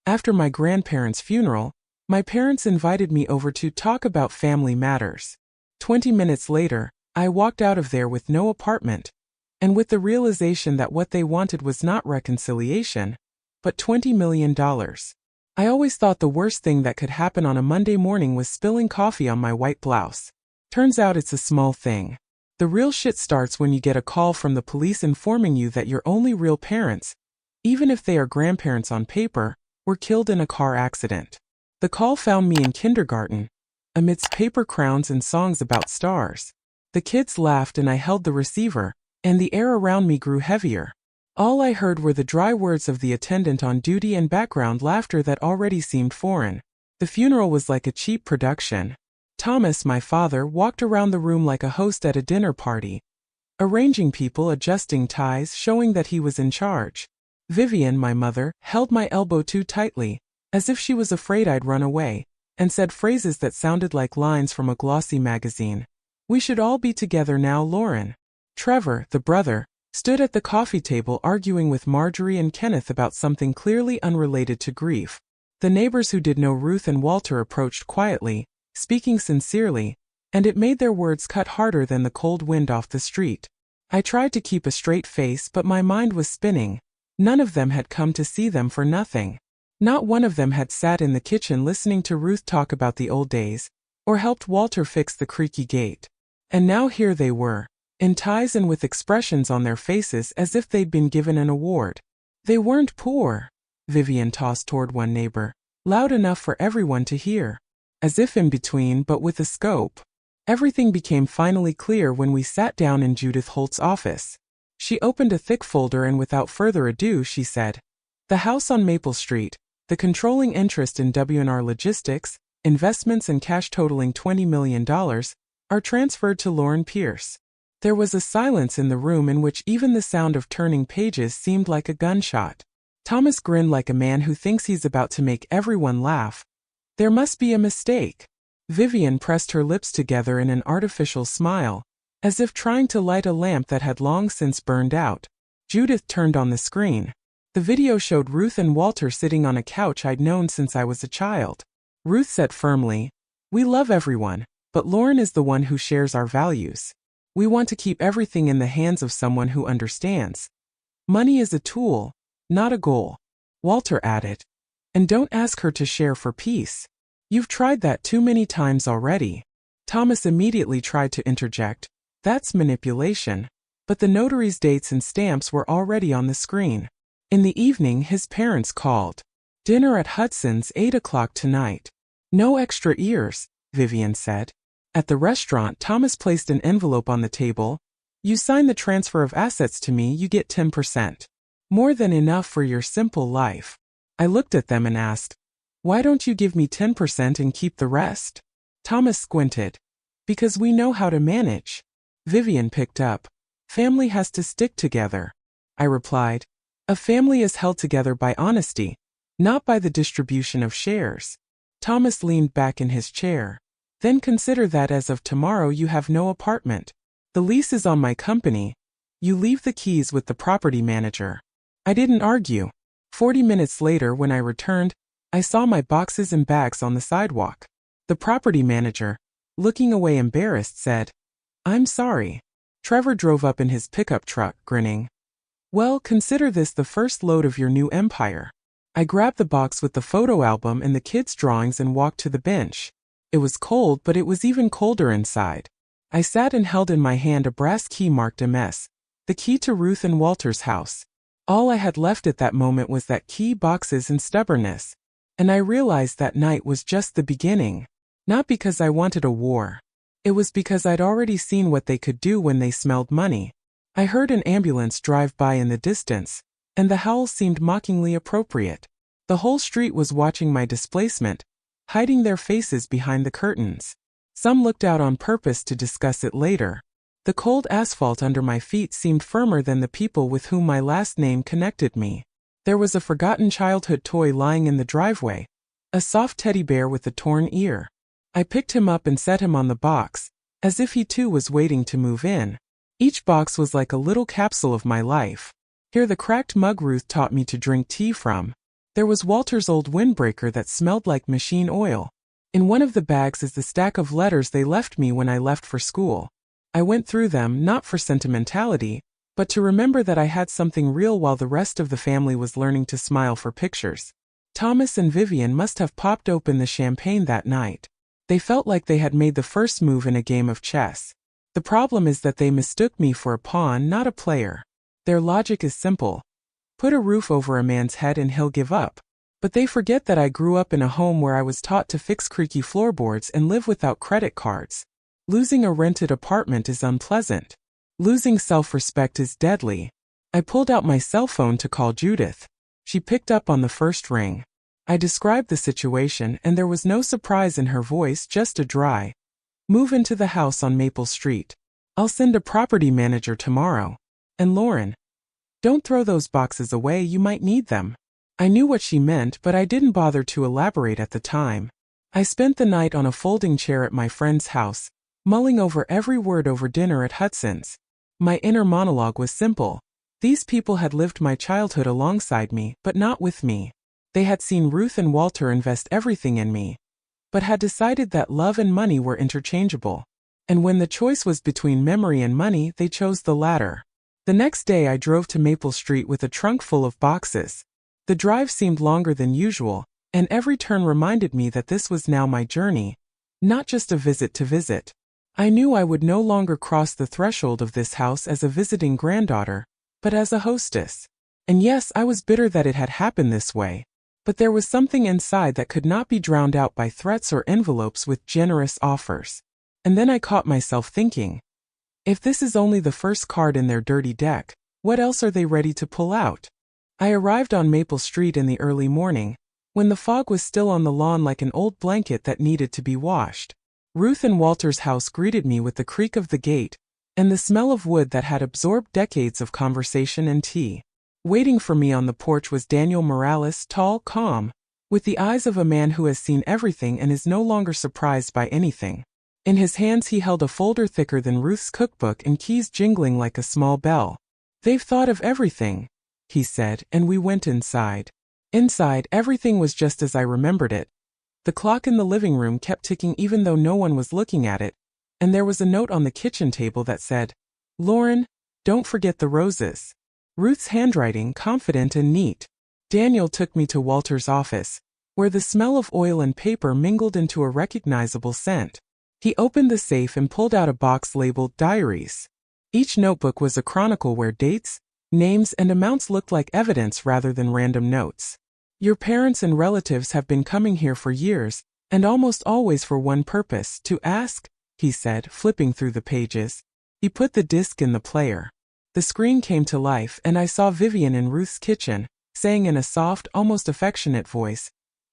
After my grandparents' funeral, my parents invited me over to talk about family matters. 20 minutes later, I walked out of there with no apartment, and with the realization that what they wanted was not reconciliation, but $20 million. I always thought the worst thing that could happen on a Monday morning was spilling coffee on my white blouse. Turns out it's a small thing. The real shit starts when you get a call from the police informing you that your only real parents, even if they are grandparents on paper, were killed in a car accident. The call found me in kindergarten, amidst paper crowns and songs about stars. The kids laughed and I held the receiver, and the air around me grew heavier. All I heard were the dry words of the attendant on duty and background laughter that already seemed foreign. The funeral was like a cheap production. Thomas, my father, walked around the room like a host at a dinner party, arranging people, adjusting ties, showing that he was in charge. Vivian, my mother, held my elbow too tightly, as if she was afraid I'd run away, and said phrases that sounded like lines from a glossy magazine. "We should all be together now, Lauren." Trevor, the brother, stood at the coffee table arguing with Marjorie and Kenneth about something clearly unrelated to grief. The neighbors who did know Ruth and Walter approached quietly, speaking sincerely, and it made their words cut harder than the cold wind off the street. I tried to keep a straight face, but my mind was spinning. None of them had come to see them for nothing. Not one of them had sat in the kitchen listening to Ruth talk about the old days, or helped Walter fix the creaky gate. And now here they were, in ties and with expressions on their faces as if they'd been given an award. They weren't poor, Vivian tossed toward one neighbor, loud enough for everyone to hear. As if in between, but with a scope. Everything became finally clear when we sat down in Judith Holt's office. She opened a thick folder and without further ado she said, "The house on Maple Street, the controlling interest in W&R Logistics, investments and cash totaling $20 million, are transferred to Lauren Pierce." There was a silence in the room in which even the sound of turning pages seemed like a gunshot. Thomas grinned like a man who thinks he's about to make everyone laugh. "There must be a mistake." Vivian pressed her lips together in an artificial smile, as if trying to light a lamp that had long since burned out. Judith turned on the screen. The video showed Ruth and Walter sitting on a couch I'd known since I was a child. Ruth said firmly, "We love everyone, but Lauren is the one who shares our values. We want to keep everything in the hands of someone who understands. Money is a tool, not a goal." Walter added, "And don't ask her to share for peace. You've tried that too many times already." Thomas immediately tried to interject, "That's manipulation." But the notary's dates and stamps were already on the screen. In the evening his parents called. "Dinner at Hudson's, 8 o'clock tonight. No extra ears," Vivian said. At the restaurant, Thomas placed an envelope on the table. "You sign the transfer of assets to me, you get 10%. More than enough for your simple life." I looked at them and asked, "Why don't you give me 10% and keep the rest?" Thomas squinted. "Because we know how to manage." Vivian picked up. "Family has to stick together." I replied, "A family is held together by honesty, not by the distribution of shares." Thomas leaned back in his chair. "Then consider that as of tomorrow you have no apartment. The lease is on my company. You leave the keys with the property manager." I didn't argue. 40 minutes later, when I returned, I saw my boxes and bags on the sidewalk. The property manager, looking away embarrassed, said, "I'm sorry." Trevor drove up in his pickup truck, grinning. "Well, consider this the first load of your new empire." I grabbed the box with the photo album and the kids' drawings and walked to the bench. It was cold, but it was even colder inside. I sat and held in my hand a brass key marked MS, the key to Ruth and Walter's house. All I had left at that moment was that key, boxes, and stubbornness. And I realized that night was just the beginning. Not because I wanted a war. It was because I'd already seen what they could do when they smelled money. I heard an ambulance drive by in the distance, and the howl seemed mockingly appropriate. The whole street was watching my displacement, hiding their faces behind the curtains. Some looked out on purpose to discuss it later. The cold asphalt under my feet seemed firmer than the people with whom my last name connected me. There was a forgotten childhood toy lying in the driveway, a soft teddy bear with a torn ear. I picked him up and set him on the box, as if he too was waiting to move in. Each box was like a little capsule of my life. Here the cracked mug Ruth taught me to drink tea from. There was Walter's old windbreaker that smelled like machine oil. In one of the bags is the stack of letters they left me when I left for school. I went through them not for sentimentality, but to remember that I had something real while the rest of the family was learning to smile for pictures. Thomas and Vivian must have popped open the champagne that night. They felt like they had made the first move in a game of chess. The problem is that they mistook me for a pawn, not a player. Their logic is simple. Put a roof over a man's head and he'll give up. But they forget that I grew up in a home where I was taught to fix creaky floorboards and live without credit cards. Losing a rented apartment is unpleasant. Losing self-respect is deadly. I pulled out my cell phone to call Judith. She picked up on the first ring. I described the situation and there was no surprise in her voice, just a dry, "Move into the house on Maple Street. I'll send a property manager tomorrow. And Lauren, don't throw those boxes away, you might need them." I knew what she meant, but I didn't bother to elaborate at the time. I spent the night on a folding chair at my friend's house, mulling over every word over dinner at Hudson's. My inner monologue was simple. These people had lived my childhood alongside me, but not with me. They had seen Ruth and Walter invest everything in me, but had decided that love and money were interchangeable. And when the choice was between memory and money, they chose the latter. The next day I drove to Maple Street with a trunk full of boxes. The drive seemed longer than usual, and every turn reminded me that this was now my journey, not just a visit to visit. I knew I would no longer cross the threshold of this house as a visiting granddaughter, but as a hostess. And yes, I was bitter that it had happened this way, but there was something inside that could not be drowned out by threats or envelopes with generous offers. And then I caught myself thinking, if this is only the first card in their dirty deck, what else are they ready to pull out? I arrived on Maple Street in the early morning, when the fog was still on the lawn like an old blanket that needed to be washed. Ruth and Walter's house greeted me with the creak of the gate, and the smell of wood that had absorbed decades of conversation and tea. Waiting for me on the porch was Daniel Morales, tall, calm, with the eyes of a man who has seen everything and is no longer surprised by anything. In his hands he held a folder thicker than Ruth's cookbook and keys jingling like a small bell. "They've thought of everything," he said, and we went inside. Inside, everything was just as I remembered it. The clock in the living room kept ticking even though no one was looking at it, and there was a note on the kitchen table that said, "Lauren, don't forget the roses." Ruth's handwriting, confident and neat. Daniel took me to Walter's office, where the smell of oil and paper mingled into a recognizable scent. He opened the safe and pulled out a box labeled diaries. Each notebook was a chronicle where dates, names, and amounts looked like evidence rather than random notes. "Your parents and relatives have been coming here for years, and almost always for one purpose, to ask," he said, flipping through the pages. He put the disc in the player. The screen came to life and I saw Vivian in Ruth's kitchen, saying in a soft, almost affectionate voice,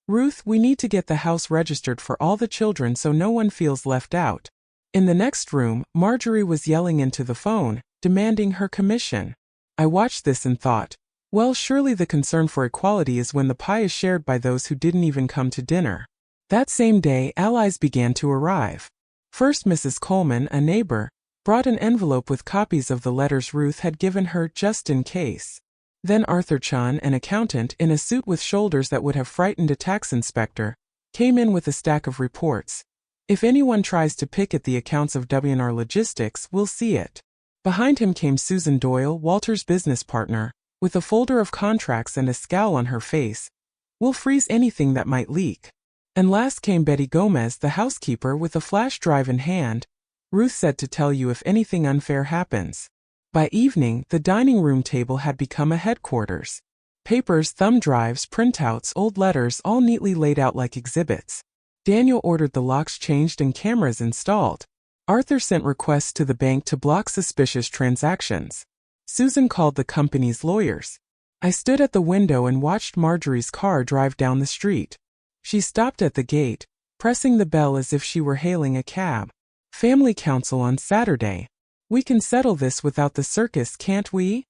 "Ruth, we need to get the house registered for all the children so no one feels left out." In the next room, Marjorie was yelling into the phone, demanding her commission. I watched this and thought, well, surely the concern for equality is when the pie is shared by those who didn't even come to dinner. That same day, allies began to arrive. First, Mrs. Coleman, a neighbor, brought an envelope with copies of the letters Ruth had given her just in case. Then Arthur Chan, an accountant in a suit with shoulders that would have frightened a tax inspector, came in with a stack of reports. If anyone tries to pick at the accounts of W&R Logistics, we'll see it. Behind him came Susan Doyle, Walter's business partner, with a folder of contracts and a scowl on her face. "We'll freeze anything that might leak." And last came Betty Gomez, the housekeeper, with a flash drive in hand. "Ruth said to tell you if anything unfair happens." By evening, the dining room table had become a headquarters. Papers, thumb drives, printouts, old letters, all neatly laid out like exhibits. Daniel ordered the locks changed and cameras installed. Arthur sent requests to the bank to block suspicious transactions. Susan called the company's lawyers. I stood at the window and watched Marjorie's car drive down the street. She stopped at the gate, pressing the bell as if she were hailing a cab. "Family council on Saturday. We can settle this without the circus, can't we?"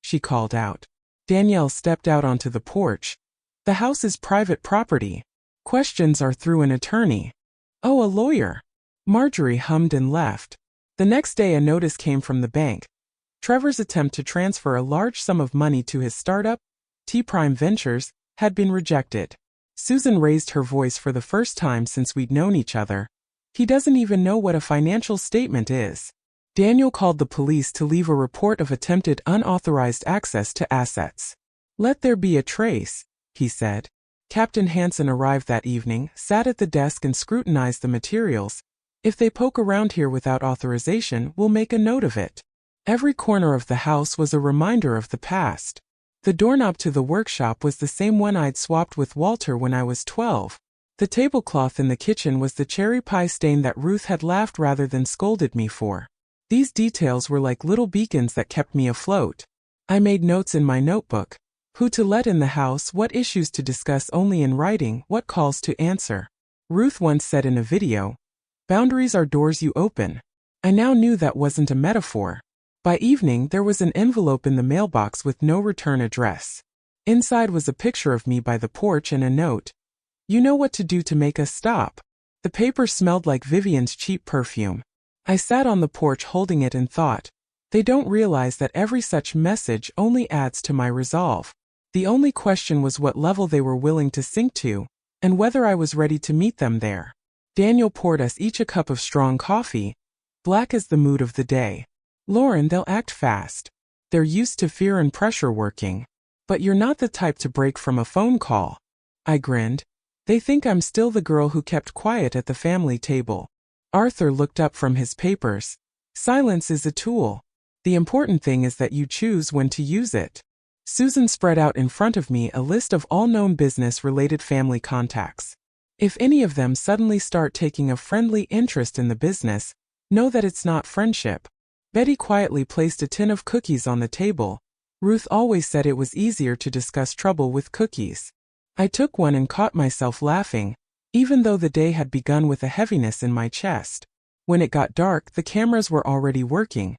she called out. Danielle stepped out onto the porch. "The house is private property. Questions are through an attorney." "Oh, a lawyer." Marjorie hummed and left. The next day a notice came from the bank. Trevor's attempt to transfer a large sum of money to his startup, T Prime Ventures, had been rejected. Susan raised her voice for the first time since we'd known each other. He doesn't even know what a financial statement is. Daniel called the police to leave a report of attempted unauthorized access to assets. Let there be a trace, he said. Captain Hansen arrived that evening, sat at the desk and scrutinized the materials. If they poke around here without authorization, we'll make a note of it. Every corner of the house was a reminder of the past. The doorknob to the workshop was the same one I'd swapped with Walter when I was 12. The tablecloth in the kitchen was the cherry pie stain that Ruth had laughed rather than scolded me for. These details were like little beacons that kept me afloat. I made notes in my notebook. Who to let in the house, what issues to discuss only in writing, what calls to answer. Ruth once said in a video, "Boundaries are doors you open." I now knew that wasn't a metaphor. By evening, there was an envelope in the mailbox with no return address. Inside was a picture of me by the porch and a note. "You know what to do to make us stop." The paper smelled like Vivian's cheap perfume. I sat on the porch holding it and thought, they don't realize that every such message only adds to my resolve. The only question was what level they were willing to sink to, and whether I was ready to meet them there. Daniel poured us each a cup of strong coffee, black as the mood of the day. "Lauren, they'll act fast. They're used to fear and pressure working. But you're not the type to break from a phone call." I grinned. "They think I'm still the girl who kept quiet at the family table." Arthur looked up from his papers. "Silence is a tool. The important thing is that you choose when to use it." Susan spread out in front of me a list of all known business-related family contacts. If any of them suddenly start taking a friendly interest in the business, know that it's not friendship. Betty quietly placed a tin of cookies on the table. Ruth always said it was easier to discuss trouble with cookies. I took one and caught myself laughing, even though the day had begun with a heaviness in my chest. When it got dark, the cameras were already working,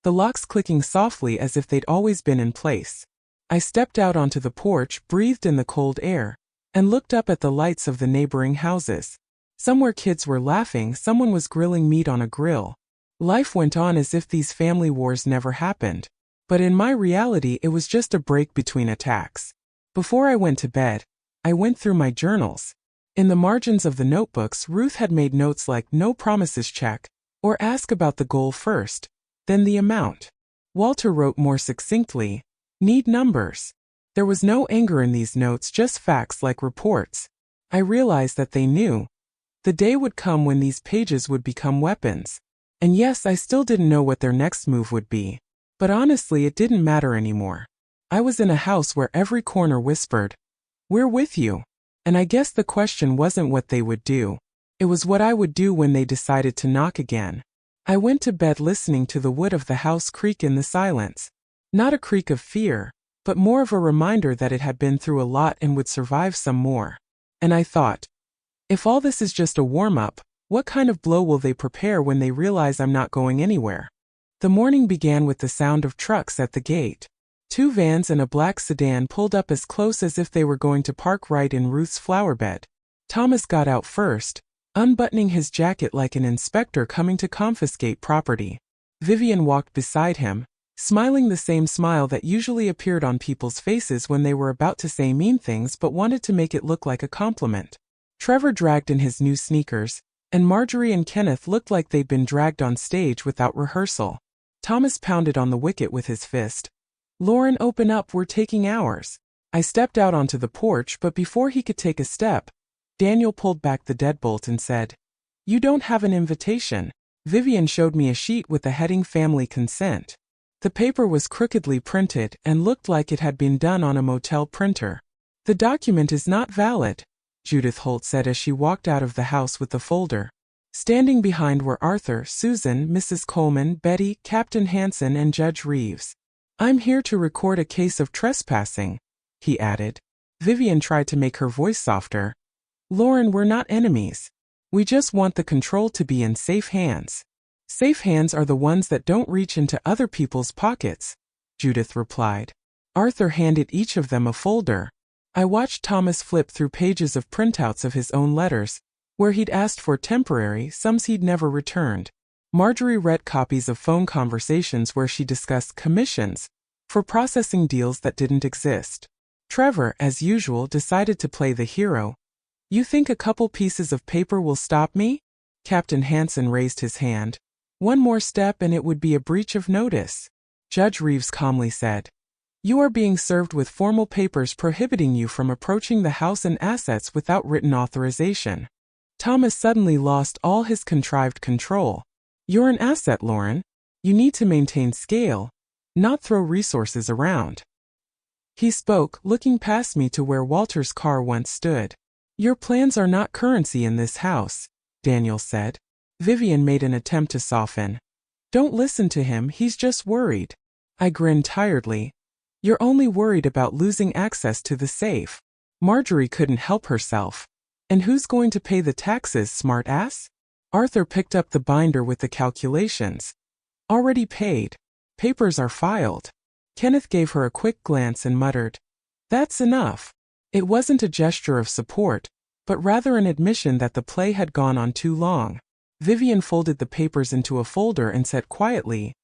the locks clicking softly as if they'd always been in place. I stepped out onto the porch, breathed in the cold air, and looked up at the lights of the neighboring houses. Somewhere kids were laughing, someone was grilling meat on a grill. Life went on as if these family wars never happened. But in my reality, it was just a break between attacks. Before I went to bed, I went through my journals. In the margins of the notebooks, Ruth had made notes like "no promises check," or "ask about the goal first, then the amount." Walter wrote more succinctly, "need numbers." There was no anger in these notes, just facts like reports. I realized that they knew. The day would come when these pages would become weapons. And yes, I still didn't know what their next move would be. But honestly, it didn't matter anymore. I was in a house where every corner whispered, "We're with you." And I guess the question wasn't what they would do. It was what I would do when they decided to knock again. I went to bed listening to the wood of the house creak in the silence. Not a creak of fear, but more of a reminder that it had been through a lot and would survive some more. And I thought, if all this is just a warm-up, what kind of blow will they prepare when they realize I'm not going anywhere? The morning began with the sound of trucks at the gate. 2 vans and a black sedan pulled up as close as if they were going to park right in Ruth's flower bed. Thomas got out first, unbuttoning his jacket like an inspector coming to confiscate property. Vivian walked beside him, smiling the same smile that usually appeared on people's faces when they were about to say mean things but wanted to make it look like a compliment. Trevor dragged in his new sneakers, and Marjorie and Kenneth looked like they'd been dragged on stage without rehearsal. Thomas pounded on the wicket with his fist. "Lauren, open up, we're taking ours." I stepped out onto the porch, but before he could take a step, Daniel pulled back the deadbolt and said, "You don't have an invitation." Vivian showed me a sheet with the heading "Family Consent." The paper was crookedly printed and looked like it had been done on a motel printer. "The document is not valid," Judith Holt said as she walked out of the house with the folder. Standing behind were Arthur, Susan, Mrs. Coleman, Betty, Captain Hansen, and Judge Reeves. "I'm here to record a case of trespassing," he added. Vivian tried to make her voice softer. "Lauren, we're not enemies. We just want the control to be in safe hands." "Safe hands are the ones that don't reach into other people's pockets," Judith replied. Arthur handed each of them a folder. I watched Thomas flip through pages of printouts of his own letters, where he'd asked for temporary, some he'd never returned. Marjorie read copies of phone conversations where she discussed commissions for processing deals that didn't exist. Trevor, as usual, decided to play the hero. You think a couple pieces of paper will stop me? Captain Hansen raised his hand. One more step and it would be a breach of notice. Judge Reeves calmly said. You are being served with formal papers prohibiting you from approaching the house and assets without written authorization. Thomas suddenly lost all his contrived control. You're an asset, Lauren. You need to maintain scale, not throw resources around. He spoke, looking past me to where Walter's car once stood. Your plans are not currency in this house, Daniel said. Vivian made an attempt to soften. Don't listen to him, he's just worried. I grinned tiredly. You're only worried about losing access to the safe. Marjorie couldn't help herself. And who's going to pay the taxes, smart ass? Arthur picked up the binder with the calculations. Already paid. Papers are filed. Kenneth gave her a quick glance and muttered, That's enough. It wasn't a gesture of support, but rather an admission that the play had gone on too long. Vivian folded the papers into a folder and said quietly,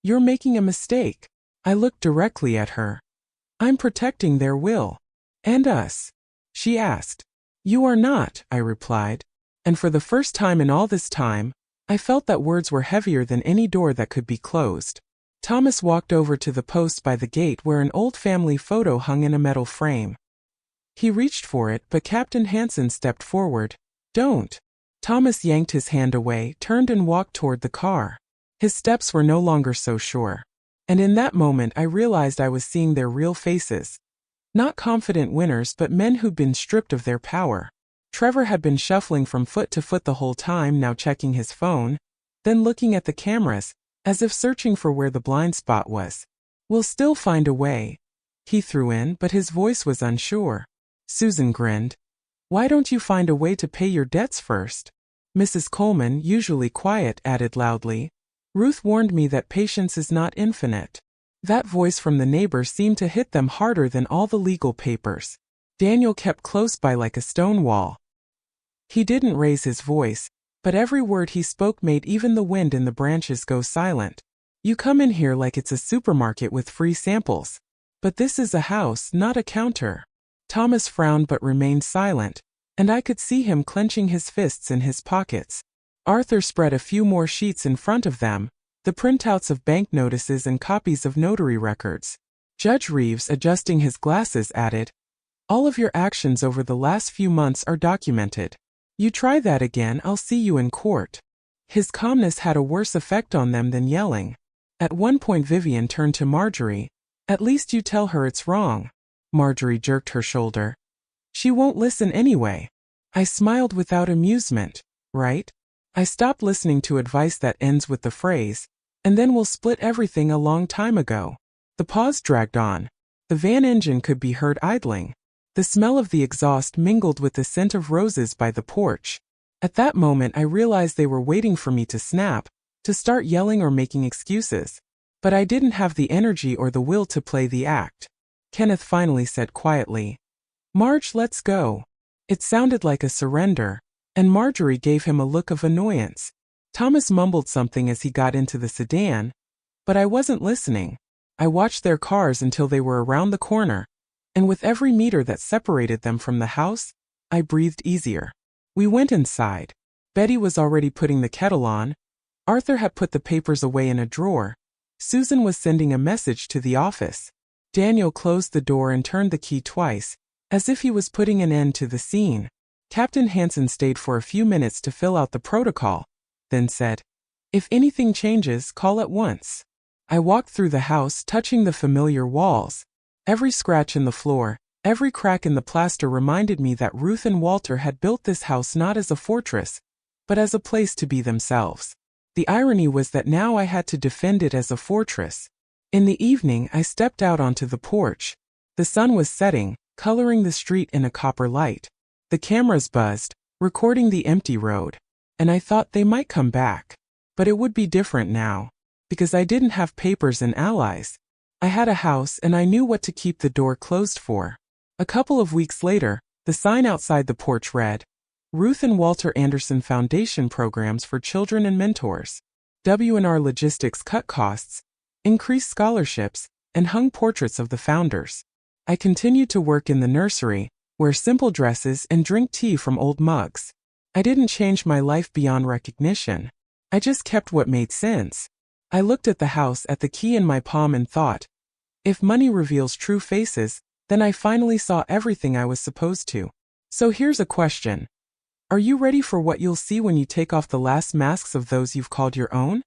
You're making a mistake. I looked directly at her. I'm protecting their will. And us? She asked. You are not, I replied. And for the first time in all this time, I felt that words were heavier than any door that could be closed. Thomas walked over to the post by the gate where an old family photo hung in a metal frame. He reached for it, but Captain Hansen stepped forward. Don't. Thomas yanked his hand away, turned and walked toward the car. His steps were no longer so sure. And in that moment I realized I was seeing their real faces. Not confident winners, but men who'd been stripped of their power. Trevor had been shuffling from foot to foot the whole time, now checking his phone, then looking at the cameras, as if searching for where the blind spot was. We'll still find a way, he threw in, but his voice was unsure. Susan grinned. Why don't you find a way to pay your debts first? Mrs. Coleman, usually quiet, added loudly. Ruth warned me that patience is not infinite. That voice from the neighbor seemed to hit them harder than all the legal papers. Daniel kept close by like a stone wall. He didn't raise his voice, but every word he spoke made even the wind in the branches go silent. You come in here like it's a supermarket with free samples. But this is a house, not a counter. Thomas frowned but remained silent, and I could see him clenching his fists in his pockets. Arthur spread a few more sheets in front of them, the printouts of bank notices and copies of notary records. Judge Reeves, adjusting his glasses, added, All of your actions over the last few months are documented. You try that again, I'll see you in court. His calmness had a worse effect on them than yelling. At one point Vivian turned to Marjorie. At least you tell her it's wrong. Marjorie jerked her shoulder. She won't listen anyway. I smiled without amusement. Right? I stopped listening to advice that ends with the phrase, and then we'll split everything a long time ago. The pause dragged on. The van engine could be heard idling. The smell of the exhaust mingled with the scent of roses by the porch. At that moment I realized they were waiting for me to snap, to start yelling or making excuses. But I didn't have the energy or the will to play the act. Kenneth finally said quietly, Marge, let's go. It sounded like a surrender, and Marjorie gave him a look of annoyance. Thomas mumbled something as he got into the sedan, but I wasn't listening. I watched their cars until they were around the corner, and with every meter that separated them from the house, I breathed easier. We went inside. Betty was already putting the kettle on. Arthur had put the papers away in a drawer. Susan was sending a message to the office. Daniel closed the door and turned the key twice, as if he was putting an end to the scene. Captain Hansen stayed for a few minutes to fill out the protocol, then said, If anything changes, call at once. I walked through the house, touching the familiar walls. Every scratch in the floor, every crack in the plaster reminded me that Ruth and Walter had built this house not as a fortress, but as a place to be themselves. The irony was that now I had to defend it as a fortress. In the evening, I stepped out onto the porch. The sun was setting, coloring the street in a copper light. The cameras buzzed, recording the empty road. And I thought they might come back. But it would be different now. Because I didn't have papers and allies. I had a house and I knew what to keep the door closed for. A couple of weeks later, the sign outside the porch read, Ruth and Walter Anderson Foundation Programs for Children and Mentors. W&R Logistics cut costs, increased scholarships, and hung portraits of the founders. I continued to work in the nursery, wear simple dresses, and drink tea from old mugs. I didn't change my life beyond recognition. I just kept what made sense. I looked at the house, at the key in my palm, and thought, if money reveals true faces, then I finally saw everything I was supposed to. So here's a question. Are you ready for what you'll see when you take off the last masks of those you've called your own?